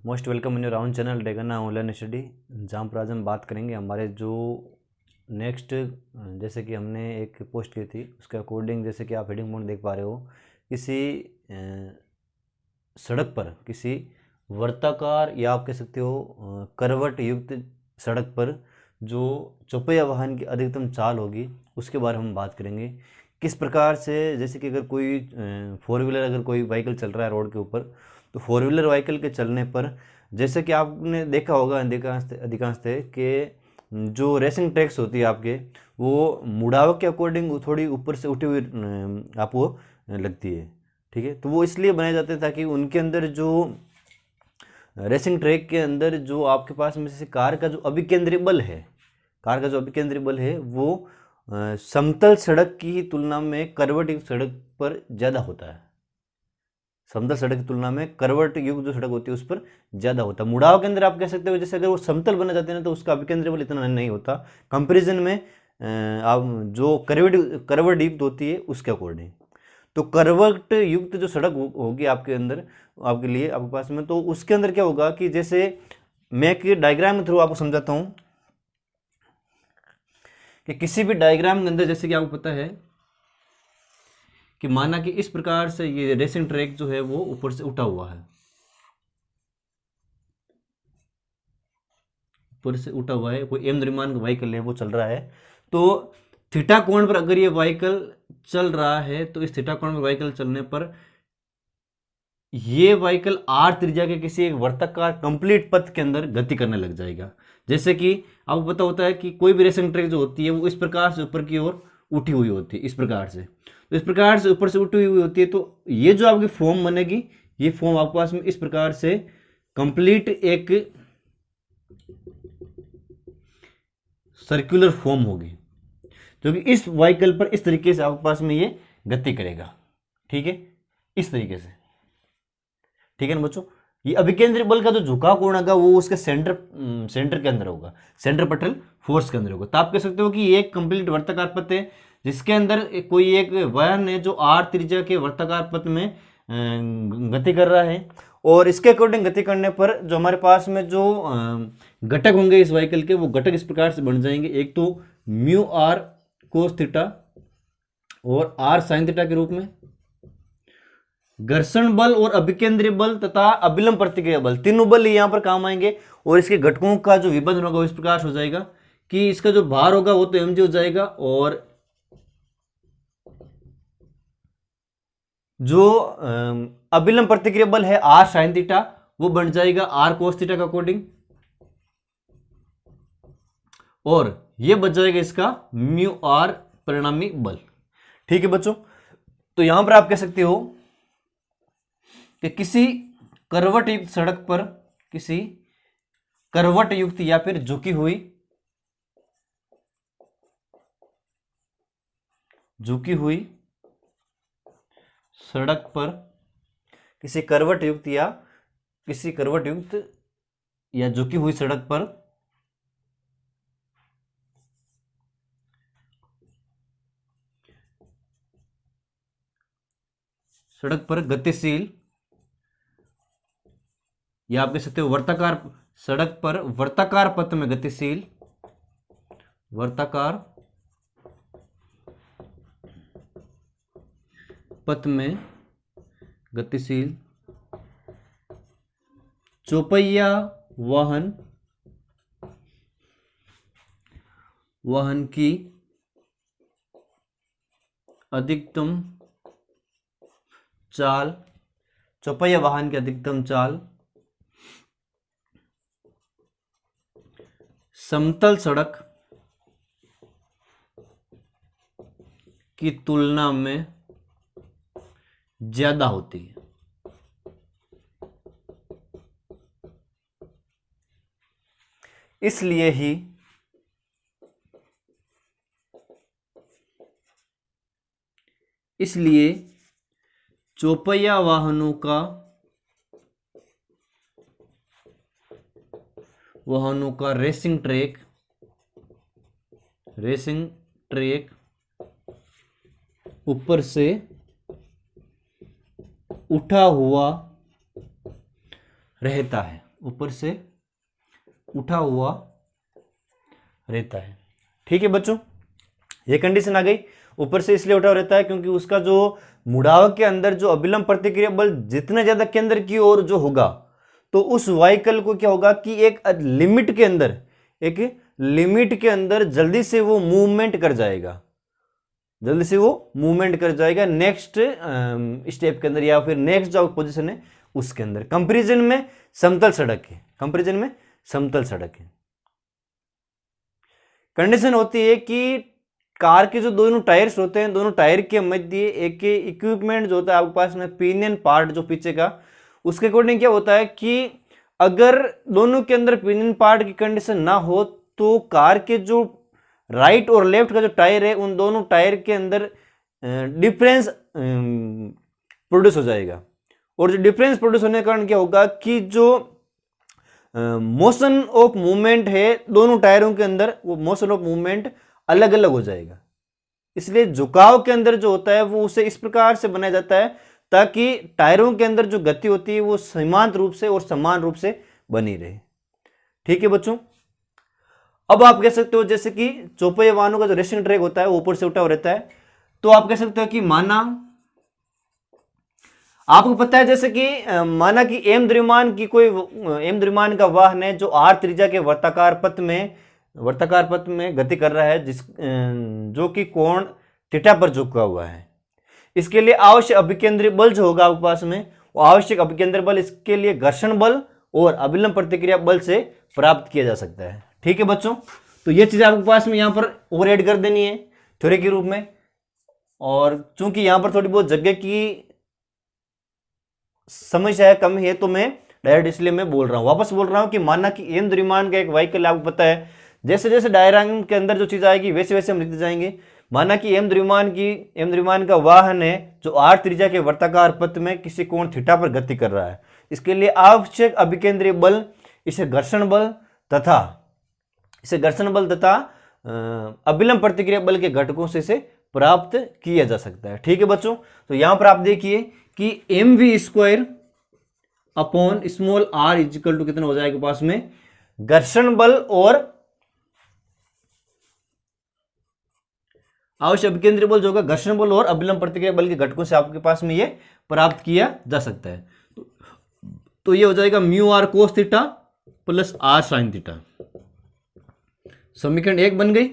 Most welcome in your round channel डेगना online study, जहाँ पर आज हम बात करेंगे हमारे जो नेक्स्ट, जैसे कि हमने एक पोस्ट की थी उसके अकॉर्डिंग, जैसे कि आप हेडिंग पॉइंट देख पा रहे हो, किसी सड़क पर, किसी वर्ताकार या आप कह सकते हो करवट युक्त सड़क पर जो चौपहिया वाहन की अधिकतम चाल होगी उसके बारे में हम बात करेंगे। किस प्रकार से, जैसे कि अगर कोई फोर व्हीलर, अगर कोई व्हीकल चल रहा है रोड के ऊपर, तो फोर व्हीलर व्हीकल के चलने पर जैसे कि आपने देखा होगा अधिकांशतः कि जो रेसिंग ट्रैक्स होती है आपके, वो मुड़ाव के अकॉर्डिंग थोड़ी ऊपर से उठी हुई आपको लगती है। ठीक है, तो वो इसलिए बनाए जाते हैं ताकि उनके अंदर जो रेसिंग ट्रैक के अंदर जो आपके पास में से कार का जो अभिकेंद्री बल है, कार का जो अभिकेंद्री बल है वो समतल सड़क की तुलना में करवट युक्त सड़क पर ज़्यादा होता है। समतल सड़क की तुलना में करवट युक्त जो सड़क होती है उस पर ज़्यादा होता है। मुड़ाव के अंदर आप कह सकते हो, जैसे अगर वो समतल बना जाते हैं ना तो उसका अभिकेंद्री बल इतना नहीं होता कंपैरिजन में आप जो करवट युक्त होती है उसके अकॉर्डिंग। तो करवट युक्त जो सड़क होगी आपके अंदर, आपके लिए, आपके पास में, तो उसके अंदर क्या होगा कि जैसे मैं एक डायग्राम के थ्रू आपको समझाता हूं कि किसी भी डायग्राम के अंदर, जैसे कि आपको पता है कि माना कि इस प्रकार से ये रेसिंग ट्रैक जो है वो ऊपर से उठा हुआ है, ऊपर से उठा हुआ है, कोई एम द्रव्यमान का व्हीकल है वो चल रहा है। तो थीटा कोण पर अगर ये व्हीकल चल रहा है तो इस थीटा कोण पर व्हीकल चलने पर ये व्हीकल आर त्रिज्या के किसी एक वर्ताकार कंप्लीट पथ के अंदर गति करने लग जाएगा। जैसे कि आपको पता होता है कि कोई भी रेसिंग ट्रैक जो होती है वो इस प्रकार से ऊपर की ओर उठी हुई होती है, इस प्रकार से, तो इस प्रकार से ऊपर से उठी हुई होती है। तो ये जो आपकी फॉर्म बनेगी, ये फॉर्म आपके पास में इस प्रकार से कंप्लीट एक सर्कुलर फॉर्म होगी, जो कि इस व्हीकल पर इस तरीके से आपके पास में ये गति करेगा। ठीक है, इस तरीके से। ठीक है ना बच्चों, ये अभिकेंद्री बल का जो झुकाव कोण होगा वो उसके सेंटर के अंदर होगा, सेंटर पटल फोर्स के अंदर होगा। तो आप कह सकते हो कि ये एक कंप्लीट वर्ताकार पथ है जिसके अंदर कोई एक वाहन है जो आर त्रिज्या के वर्ताकार पथ में गति कर रहा है, और इसके अकॉर्डिंग गति करने पर जो हमारे पास में जो घटक होंगे इस व्हीकल के, वो घटक इस प्रकार से बन जाएंगे। एक तो म्यू आर कोस थीटा और आर साइन थीटा के रूप में, घर्षण बल और अभिकेंद्री बल तथा अभिलंब प्रतिक्रिया बल, तीनों बल यहां पर काम आएंगे। और इसके घटकों का जो विभेदन होगा इस प्रकार हो जाएगा कि इसका जो भार होगा वो तो mg हो जाएगा, और जो अभिलंब प्रतिक्रिया बल है आर साइन थीटा वो बन जाएगा आर कोस थीटा का अकॉर्डिंग, और ये बच जाएगा इसका म्यू आर परिणामी बल। ठीक है बच्चों, तो यहां पर आप कह सकते हो कि किसी करवट युक्त सड़क पर, किसी करवट युक्त या फिर झुकी हुई सड़क पर, किसी करवट युक्त या झुकी हुई सड़क पर गतिशील, या आप कह सकते हो वर्ताकार सड़क पर वर्ताकार पथ में गतिशील, वर्ताकार पथ में गतिशील चौपहिया वाहन की अधिकतम चाल, चौपहिया वाहन की अधिकतम चाल समतल सड़क की तुलना में ज्यादा होती है। इसलिए चौपहिया वाहनों का रेसिंग ट्रैक ऊपर से उठा हुआ रहता है, ऊपर से उठा हुआ रहता है। ठीक है बच्चों, ये कंडीशन आ गई। ऊपर से इसलिए उठा हुआ रहता है क्योंकि उसका जो मुड़ाव के अंदर जो अभिलंब प्रतिक्रिया बल जितना ज्यादा केंद्र की ओर जो होगा, तो उस वाहिकल को क्या होगा कि एक लिमिट के अंदर जल्दी से वो मूवमेंट कर जाएगा, नेक्स्ट स्टेप के अंदर, या फिर नेक्स्ट जो पोजीशन है उसके अंदर। कंपैरिजन में समतल सड़क है, कंडीशन होती है कि कार के जो दोनों टायर्स होते हैं, दोनों टायर के मध्य एक इक्विपमेंट जो होता है आपके पास में, पिनियन पार्ट जो पीछे का, उसके अकॉर्डिंग क्या होता है कि अगर दोनों के अंदर पिनियन पार्ट की कंडीशन ना हो तो कार के जो राइट और लेफ्ट का जो टायर है, उन दोनों टायर के अंदर डिफरेंस प्रोड्यूस हो जाएगा। और जो डिफरेंस प्रोड्यूस होने के कारण क्या होगा कि जो मोशन ऑफ मूवमेंट है दोनों टायरों के अंदर, वो मोशन ऑफ मूवमेंट अलग अलग हो जाएगा। इसलिए झुकाव के अंदर जो होता है वो उसे इस प्रकार से बनाया जाता है ताकि टायरों के अंदर जो गति होती है वो सीमांत रूप से और समान रूप से बनी रहे। ठीक है बच्चों, अब आप कह सकते हो जैसे कि चौपहिए वाहनों का जो रेसिंग ट्रैक होता है वो ऊपर से उठा हुआ रहता है, तो आप कह सकते हो कि माना आपको पता है जैसे कि माना कि एम द्रव्यमान का वाहन है जो आर त्रिज्या के वर्ताकार पथ में गति कर रहा है, जो कि कोण थीटा पर झुका हुआ है। इसके लिए आवश्यक अभिकेंद्री बल जो होगा आपके पास में, वो आवश्यक अभिकेंद्री बल इसके लिए घर्षण बल और अभिलंब प्रतिक्रिया बल से प्राप्त किया जा सकता है। ठीक है बच्चों, तो ये चीजें आपके पास में यहां पर और ऐड कर देनी है थ्योरी के रूप में। और चूंकि यहां पर थोड़ी बहुत जगह की समस्या है, कम है, तो मैं डायरेक्ट इसलिए मैं बोल रहा हूं, वापस बोल रहा हूं कि माना कि एम द्रव्यमान का एक व्हीकल आपको पता है, जैसे जैसे डायग्राम के अंदर जो चीज आएगी वैसे वैसे हम लिखते जाएंगे। माना कि एम द्रव्यमान का वाहन है जो आर त्रिज्या के वर्ताकार पथ में किसी कोण थीटा पर गति कर रहा है। इसके लिए आवश्यक अभिकेंद्रीय बल इसे घर्षण बल तथा अभिलंब प्रतिक्रिया बल के घटकों से इसे प्राप्त किया जा सकता है। ठीक है बच्चों, तो यहां पर आप देखिए कि m v square upon small r equal to कितना हो जाएगा पास में, घर्षण बल और आवश्यक अभिकेंद्रीय बल जो होगा घर्षण बल और अभिलंब प्रतिक्रिया बल के घटकों से आपके पास में ये प्राप्त किया जा सकता है। तो ये हो जाएगा mu r cos theta plus r sine theta. समीकरण 1 बन गई।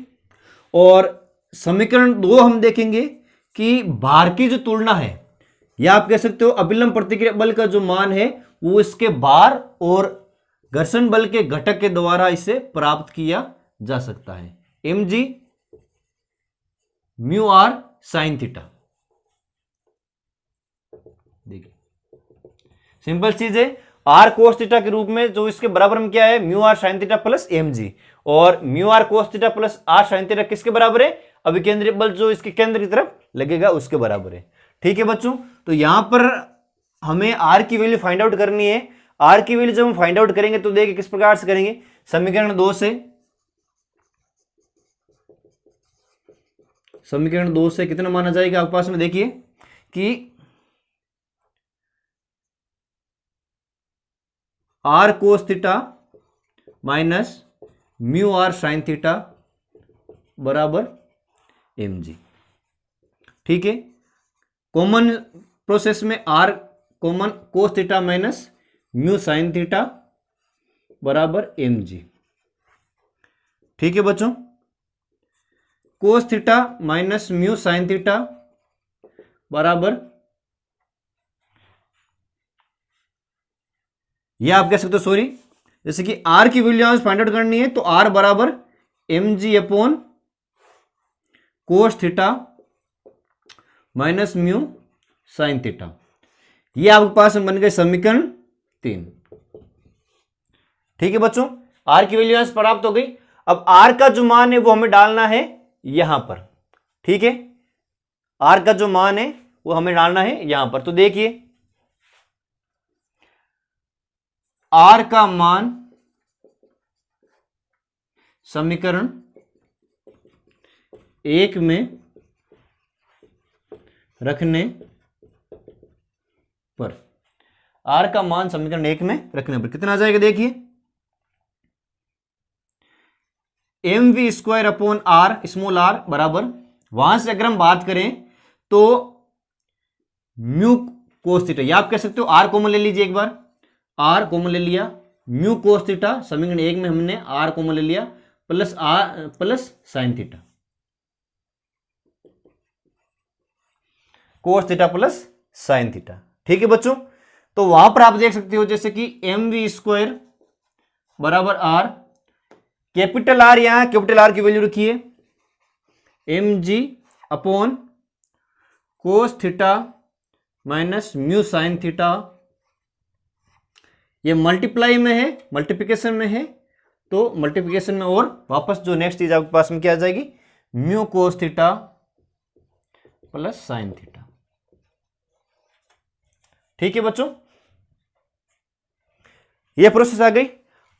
और समीकरण 2 हम देखेंगे कि भार की जो तुलना है, या आप कह सकते हो अभिलंब प्रतिक्रिया बल का जो मान है वो इसके भार और घर्षण बल के घटक के द्वारा इसे प्राप्त किया जा सकता है। M g mu r sine theta. देखिए सिंपल चीज है, आर कोस थीटा के रूप में जो इसके बराबर में क्या है, mu r sine theta plus m g. और mu r cos theta plus r sine theta किसके बराबर है, अभिकेंद्रीय बल जो इसके केंद्र की तरफ लगेगा उसके बराबर है। ठीक है बच्चों, तो यहां पर हमें आर की वैल्यू फाइंड आउट करनी है। आर की वैल्यू जब हम फाइंड आउट करेंगे तो देखिए किस प्रकार से करेंगे। समीकरण 2 से कितना माना जाएगा आपके पास में, देखिए कि r cos theta minus mu r sine theta बराबर एम जी। ठीक है, कॉमन प्रोसेस में r common cos theta minus mu sine theta बराबर एम जी। ठीक है बच्चों, cos theta minus mu sine theta बराबर, यह आप कह सकते हो, सॉरी, जैसे कि आर की वैल्यू फाइंड आउट करनी है तो आर बराबर m g upon cos theta minus mu sine theta. यह आपके पास बन गए समीकरण 3। ठीक है बच्चों, आर की वैल्यू प्राप्त हो गई। अब आर का जो मान है वो हमें डालना है यहां पर। ठीक है, आर का जो मान है वो हमें डालना है यहां पर। तो देखिए आर का मान समीकरण 1 में रखने पर आर का मान समीकरण 1 में रखने पर कितना आ जाएगा, देखिए mv² upon are small are बराबर, वहां से अगर हम बात करें तो म्यू कोस थीटा, या आप कह सकते हो आर कॉमन ले लीजिए, एक बार आर कॉमन ले लिया, म्यू कोस थीटा समीकरण 1 में हमने आर कॉमन ले लिया, plus r plus sine theta, cos theta plus sine theta. ठीक है बच्चों, तो वहां पर आप देख सकते हो जैसे कि mv² बराबर आर, कैपिटल आर, यहां कैपिटल आर की वैल्यू रखिए mg upon cos theta minus mu sine theta, ये मल्टीप्लाई में है, मल्टीप्लिकेशन में है, तो मल्टीप्लिकेशन में, और वापस जो नेक्स्ट चीज आपके पास में क्या आ जाएगी, mu cos theta plus sine theta. ठीक है बच्चों, ये प्रोसेस आ गई।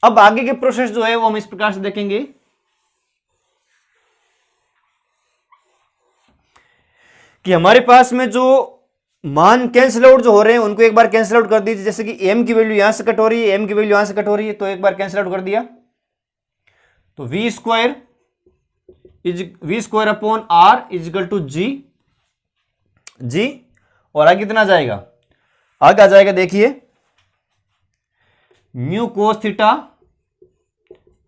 अब आगे के प्रोसेस जो है वो हम इस प्रकार से देखेंगे कि हमारे पास में जो मान कैंसिल आउट जो हो रहे हैं उनको एक बार कैंसिल आउट कर दीजिए, जैसे कि m की वैल्यू यहां से कट हो रही है, m की वैल्यू यहां से कट हो रही है, तो एक बार कैंसिल आउट कर दिया, तो v² upon r equal to g, और आगे कितना जाएगा, आगे आ जाएगा देखिए mu cos theta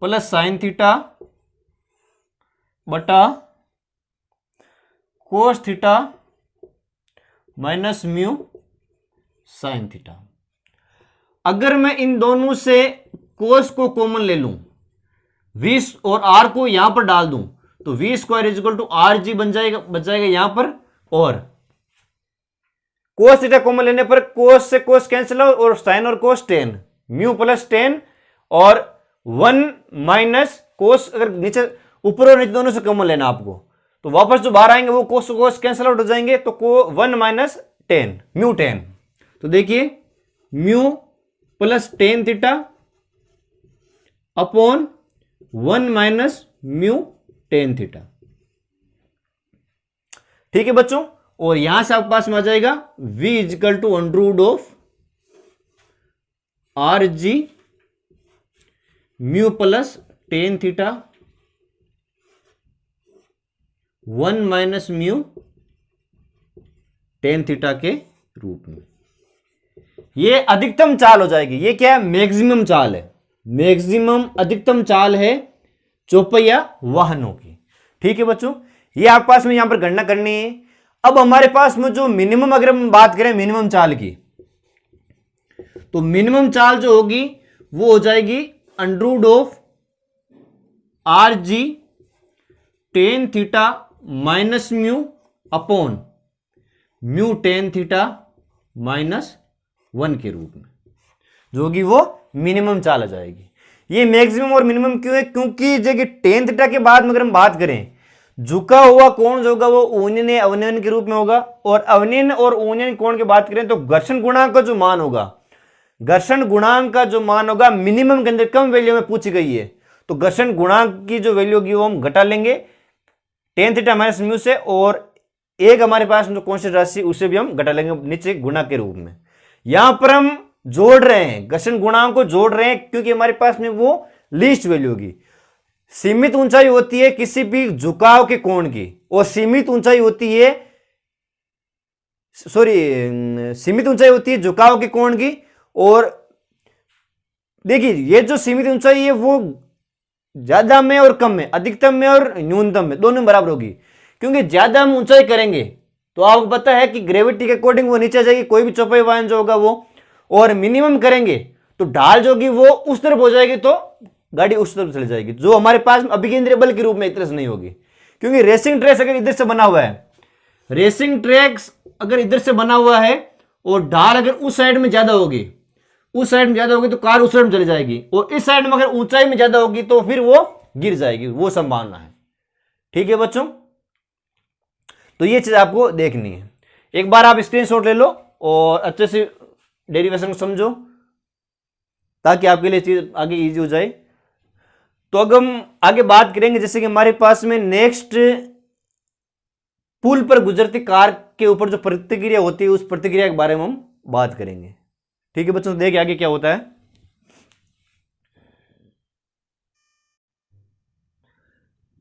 plus sine theta बटा cos theta minus mu sine theta. अगर मैं इन दोनों से कोस को कॉमन ले लूं, v और r को यहां पर डाल दूं, तो v² is equal to R G बन जाएगा, बच जाएगा यहां पर, और कोस थीटा कॉमन लेने पर कोस से कोस कैंसिल हो, और साइन और कोस टेन, म्यू प्लस टेन, और 1 माइनस कोस, अगर नीचे ऊपर और नीचे दोनों से कॉमन लेना आपको, तो वापस जो बाहर आएंगे वो कोस कोस कैंसिल आउट हो जाएंगे, तो 1 माइनस टेन म्यू टेन, तो देखिए mu plus tan theta upon 1 minus mu tan theta. ठीक है बच्चों, और यहां से आपके पास में आ जाएगा v equal to under root of r g mu plus tan theta 1 minus mu tan theta के रूप में। ये अधिकतम चाल हो जाएगी, ये क्या है, मैक्सिमम चाल है, मैक्सिमम अधिकतम चाल है चौपहिया वाहनों की। ठीक है बच्चों, ये आपके पास में यहां पर गणना करनी है। अब हमारे पास में जो मिनिमम, अगर हम बात करें मिनिमम चाल की, तो मिनिमम चाल जो होगी वो हो जाएगी under root of r g tan theta minus mu upon mu tan theta minus 1 के रूप में, जो होगी वो मिनिमम चाल आ जाएगी। ये मैक्सिमम और मिनिमम क्यों है, क्योंकि जगह टेन थीटा के बाद में अगर हम बात करें, झुका हुआ कोण जो होगा वो ऊन्यन अवनयन के रूप में होगा, और अवनयन और ऊन्यन कोण की बात करें तो घर्षण गुणांक का जो मान होगा, घर्षण गुणांक का जो मान होगा मिनिमम के अंदर कम वैल्यू में पूछी गई है, तो घर्षण गुणांक की जो वैल्यू होगी वो हम घटा लेंगे टेन थीटा माइनस म्यू से, और एक हमारे पास जो कांस्टेंट राशि उसे भी हम घटा लेंगे नीचे गुणा के रूप में। यहां पर हम जोड़ रहे हैं, घर्षण गुणांक को जोड़ रहे हैं, क्योंकि हमारे पास में वो लीस्ट वैल्यू होगी। सीमित ऊंचाई होती है किसी भी झुकाव के कोण की, और सीमित ऊंचाई होती है झुकाव के कोण की। और देखिए ये जो सीमित ऊंचाई है वो ज्यादा में और कम में, अधिकतम में और न्यूनतम में, दोनों बराबर होगी, क्योंकि ज्यादा हम ऊंचाई करेंगे तो आपको पता है कि ग्रेविटी के अकॉर्डिंग वो नीचे जाएगी, कोई भी चौपाई वाहन जो होगा वो, और मिनिमम करेंगे तो ढाल जो होगी वो उस तरफ हो जाएगी, तो गाड़ी उस तरफ चली जाएगी, जो हमारे पास अभिकेंद्रीय बल के रूप में एक तरह से नहीं होगी। क्योंकि रेसिंग ट्रैक अगर इधर से बना हुआ है, रेसिंग ट्रैक अगर इधर से बना हुआ है और ढाल अगर उस साइड में ज्यादा होगी, तो कार उस साइड में चली जाएगी, और इस साइड में अगर ऊंचाई में ज्यादा होगी तो फिर वो गिर जाएगी, वो संभावना है। ठीक है बच्चों, तो ये चीज आपको देखनी है। एक बार आप स्क्रीनशॉट ले लो और अच्छे से डेरिवेशन को समझो, ताकि आपके लिए चीज आगे इजी हो जाए। तो अगर हम आगे बात करेंगे, जैसे कि हमारे पास में नेक्स्ट पुल पर गुजरती कार के ऊपर जो प्रतिक्रिया होती है, उस प्रतिक्रिया के बारे में हम बात करेंगे। ठीक है बच्चों, देखिए आगे क्या होता है।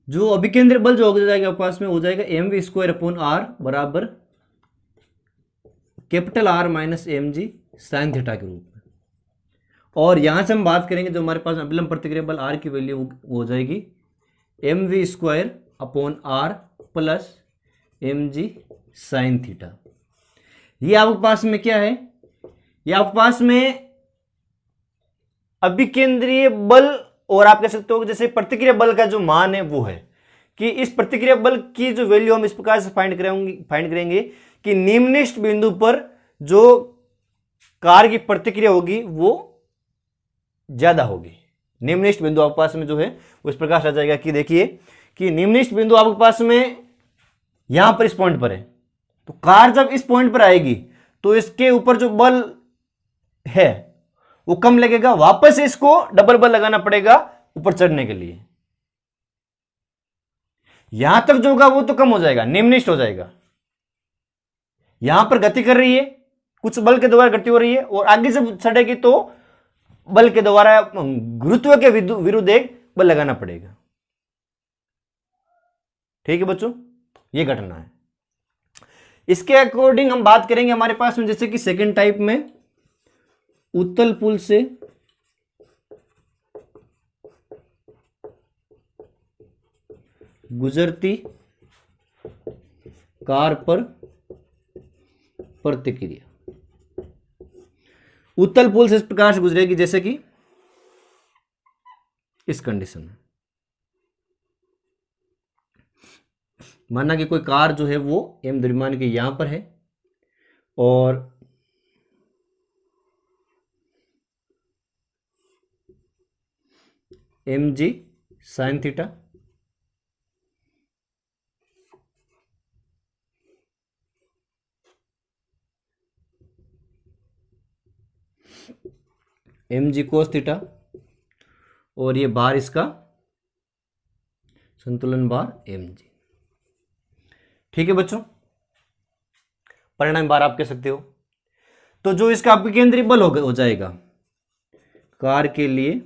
जो अभिकेंद्री बल जो हो जाएगा पास में हो जाएगा mv² / r बराबर capital R minus mg sine theta के रूप में। और यहां से हम बात करेंगे जो हमारे पास अभिलंब प्रतिक्रिया बल R की वैल्यू हो जाएगी mv² / r plus mg sine theta. ये आपके पास में क्या है, ये आपके पास में अभिकेंद्रीय बल, और आप कह सकते हो जैसे प्रतिक्रिया बल का जो मान है वो है कि इस प्रतिक्रिया बल की जो वैल्यू हम इस प्रकार से फाइंड करेंगे कि निम्नलिखित बिंदु पर जो कार्य की प्रतिक्रिया होगी वो ज्यादा होगी। निम्नलिखित बिंदु आपके पास में जो है वो इस प्रकार से आ जाएगा कि देखिए कि निम्नलिखित बिंदु आपके पास में यहां पर इस पॉइंट पर है, तो कार जब इस पॉइंट पर आएगी तो इसके ऊपर जो बल है वो कम लगेगा, वापस इसको डबल बल लगाना पड़ेगा ऊपर चढ़ने के लिए। यहां तक जो होगा वो तो कम हो जाएगा, निम्नलिखित हो जाएगा। यहां पर गति कर रही है, कुछ बल के द्वारा गति हो रही है, और आगे जब चढ़ेगी तो बल के द्वारा गुरुत्व के विरुद्ध एक बल लगाना पड़ेगा। ठीक है बच्चों, ये घटना है। इसके अकॉर्डिंग हम बात करेंगे हमारे पास में जैसे कि सेकंड टाइप में उत्तल पुल से गुजरती कार पर प्रतिक्रिया। उत्तल पुल से इस प्रकार से गुजरेगी जैसे कि इस कंडीशन में माना कि कोई कार जो है वो एम द्रव्यमान के यहां पर है और mg sine theta mg cos theta, और ये बार इसका संतुलन बार mg। ठीक है बच्चों, परिणाम बार आप कह सकते हो। तो जो इसका अभिकेंद्री बल हो जाएगा कार के लिए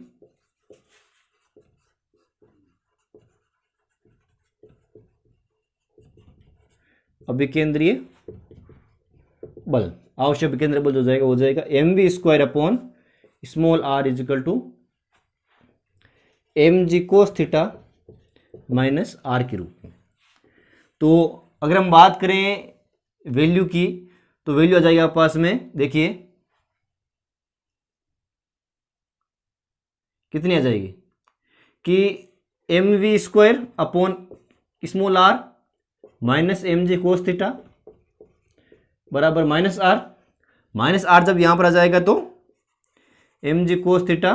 अभिकेंद्रीय बल, आवश्यक अभिकेंद्रीय बल जो हो जाएगा mv² / स्मॉल r = mg कोस थीटा माइनस r के रूप में। तो अगर हम बात करें वैल्यू की तो वैल्यू आ जाएगी आपके पास में, देखिए कितनी आ जाएगी कि mv² / small r minus mg cos theta बराबर माइनस r जब यहां पर आ जाएगा तो mg कोस थीटा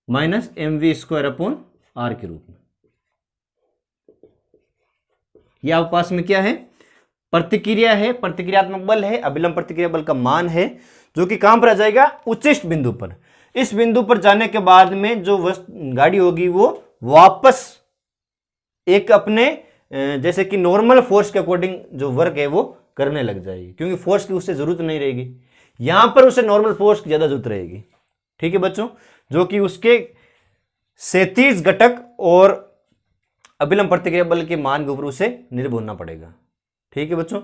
माइनस mv² / r के रूप में। यह आपके पास में क्या है, प्रतिक्रिया है, प्रतिक्रियात्मक बल है, अभिलंब प्रतिक्रिया बल का मान है जो कि कहां पर आ जाएगा, उच्चिष्ट बिंदु पर। इस बिंदु पर जाने के बाद में जो गाड़ी होगी वो वापस एक अपने जैसे कि नॉर्मल फोर्स के अकॉर्डिंग जो वर्क है वो करने लग जाएगी, क्योंकि फोर्स की उससे जरूरत नहीं रहेगी, यहां पर उसे नॉर्मल फोर्स की ज्यादा जरूरत रहेगी। ठीक है बच्चों, जो कि उसके 37 घटक और अभिलंब प्रतिक्रिया बल के मान के ऊपर उसे निर्भर होना पड़ेगा। ठीक है बच्चों,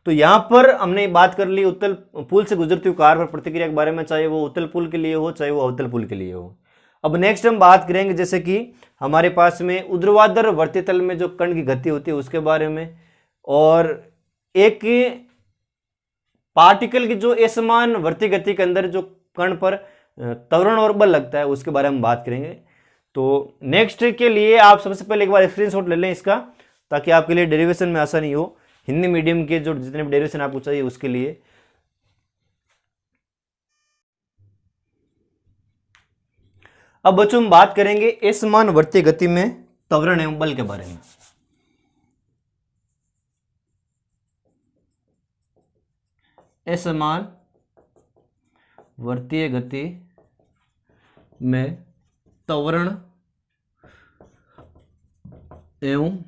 तो यहां पर हमने बात कर ली उत्तल पुल से गुजरती हुई कार पर प्रतिक्रिया के बारे में, चाहे वो उत्तल पुल के लिए हो चाहे वो अवतल पुल के लिए हो। अब नेक्स्ट हम बात करेंगे जैसे कि हमारे पास में ऊर्ध्वाधर वर्ती तल में जो कण की गति होती है उसके बारे में, और एक पार्टिकल की जो असमान वर्ती गति के अंदर जो कण पर त्वरण और बल लगता है उसके बारे में बात करेंगे। तो नेक्स्ट के लिए आप सबसे पहले एक बार स्क्रीनशॉट ले लें इसका, ताकि आपके लिए डेरिवेशन में आसानी हो, हिंदी मीडियम के जो जितने भी डेरिवेशन आपको चाहिए उसके लिए। अब बच्चों हम बात करेंगे असमान वर्ती गति में त्वरण एवं बल के बारे में। असमान वर्तीय गति में त्वरण एवं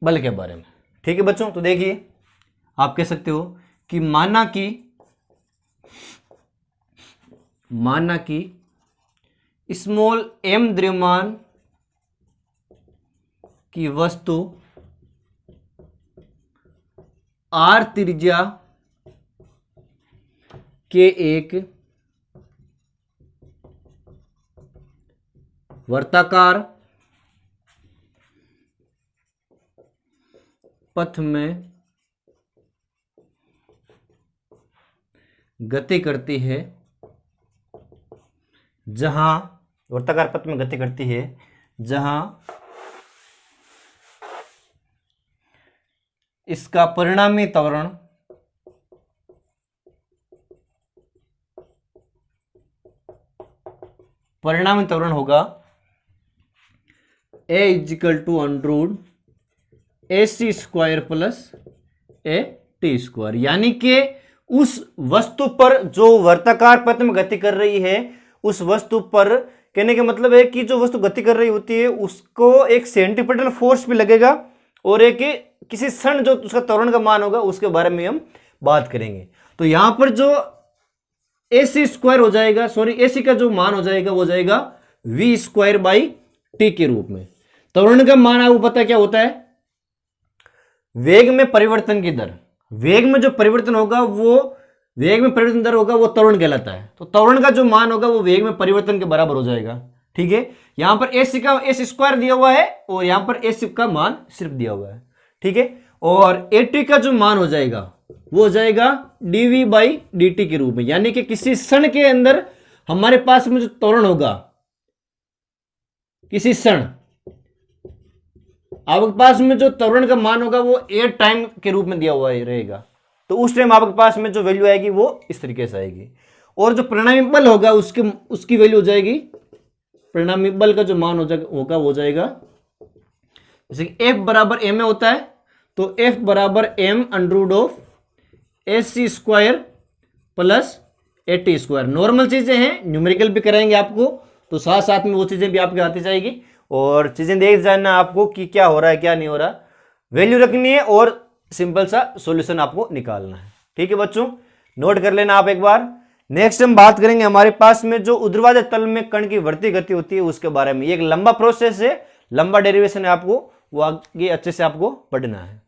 बल के बारे में। ठीक है बच्चों, तो देखिए आप कह सकते हो कि माना कि स्मॉल m द्रव्यमान की वस्तु r त्रिज्या के एक वर्ताकार पथ में गति करती है, जहां वर्ताकार पथ में गति करती है जहां इसका परिणामी त्वरण होगा a equal to under root AC square plus AT square, यानी कि उस वस्तु पर जो वर्ताकार पथ में गति कर रही है, उस वस्तु पर, कहने का मतलब है कि जो वस्तु गति कर रही होती है उसको एक सेंट्रीपिटल फोर्स भी लगेगा और एक किसी क्षण जो उसका त्वरण का मान होगा उसके बारे में हम बात करेंगे। तो यहां पर जो AC स्क्वायर हो जाएगा, AC का जो मान हो जाएगा वो जाएगा V स्क्वायर बाई T के रूप में। त्वरण का मान आपको पता क्या होता है? वेग में परिवर्तन की दर, वेग में जो परिवर्तन होगा वो वो त्वरण कहलाता है। तो त्वरण का जो मान होगा वो वेग में परिवर्तन के बराबर हो जाएगा। ठीक है, यहां पर AC का AC स्क्वायर दिया हुआ है और यहां पर AC का मान सिर्फ दिया हुआ है। ठीक है, और AT का जो मान हो जाएगा वो हो जाएगा dV बाई dt के रूप में, यानी कि किसी क्षण के अंदर हमारे पास में जो त्वरण होगा, किसी क्षण आपके पास में जो त्वरण का मान होगा वो a टाइम के रूप में दिया हुआ रहेगा। तो उस टाइम आपके पास में जो वैल्यू आएगी वो इस तरीके से आएगी, और जो परिणामी बल होगा उसकी वैल्यू हो जाएगी, परिणामी बल का जो मान होगा वो हो जाएगा, जैसे F बराबर m होता है तो F बराबर m under root of AC square plus AT square. Normal चीजें हैं, न्यूमेरिकल भी कराएंगे आपको, तो साथ साथ में वो चीजें भी आपके आती जाएगी और चीजें देख जानना आपको कि क्या हो रहा है क्या नहीं हो रहा, वैल्यू रखनी है और सिंपल सा सॉल्यूशन आपको निकालना है। ठीक है बच्चों, नोट कर लेना आप एक बार। नेक्स्ट हम बात करेंगे हमारे पास में जो ऊर्ध्वाधर तल में कण की बढ़ती गति होती है उसके बारे में। ये एक लंबा प्रोसेस है, लंबा डेरिवेशन है, आपको वो आगे अच्छे से आपको पढ़ना है।